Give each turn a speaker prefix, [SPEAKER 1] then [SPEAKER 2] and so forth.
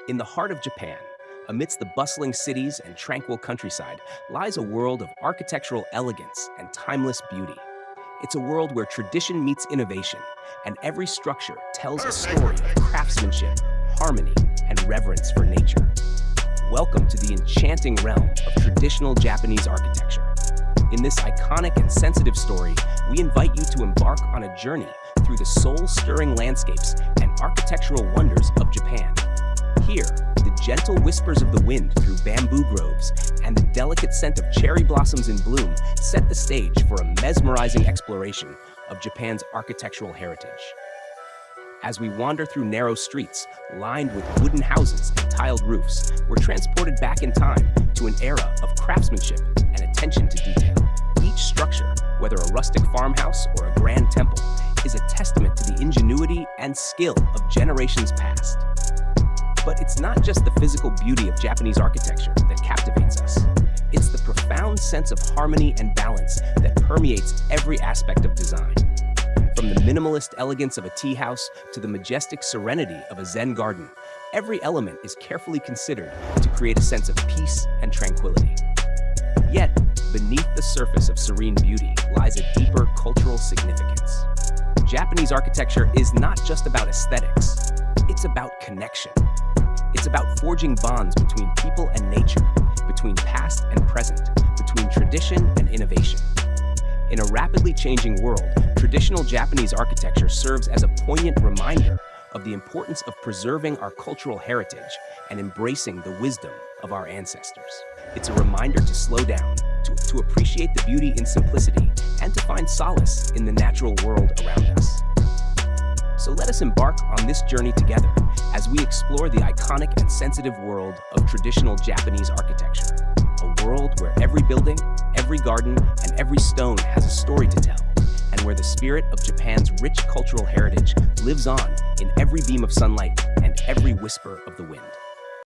[SPEAKER 1] In the heart of Japan, amidst the bustling cities and tranquil countryside, lies a world of architectural elegance and timeless beauty. It's a world where tradition meets innovation, and every structure tells a story of craftsmanship, harmony, and reverence for nature. Welcome to the enchanting realm of traditional Japanese architecture. In this iconic and sensitive story, we invite you to embark on a journey through the soul-stirring landscapes and architectural wonders of Japan. Here, the gentle whispers of the wind through bamboo groves and the delicate scent of cherry blossoms in bloom set the stage for a mesmerizing exploration of Japan's architectural heritage. As we wander through narrow streets lined with wooden houses and tiled roofs, we're transported back in time to an era of craftsmanship and attention to detail. Each structure, whether a rustic farmhouse or a grand temple, is a testament to the ingenuity and skill of generations past. But it's not just the physical beauty of Japanese architecture that captivates us. It's the profound sense of harmony and balance that permeates every aspect of design. From the minimalist elegance of a tea house to the majestic serenity of a Zen garden, every element is carefully considered to create a sense of peace and tranquility. Yet, beneath the surface of serene beauty lies a deeper cultural significance. Japanese architecture is not just about aesthetics, it's about connection. It's about forging bonds between people and nature, between past and present, between tradition and innovation. In a rapidly changing world, traditional Japanese architecture serves as a poignant reminder of the importance of preserving our cultural heritage and embracing the wisdom of our ancestors. It's a reminder to slow down, to appreciate the beauty in simplicity, and to find solace in the natural world around us. So let us embark on this journey together as we explore the iconic and sensitive world of traditional Japanese architecture, a world where every building, every garden, and every stone has a story to tell, and where the spirit of Japan's rich cultural heritage lives on in every beam of sunlight and every whisper of the wind.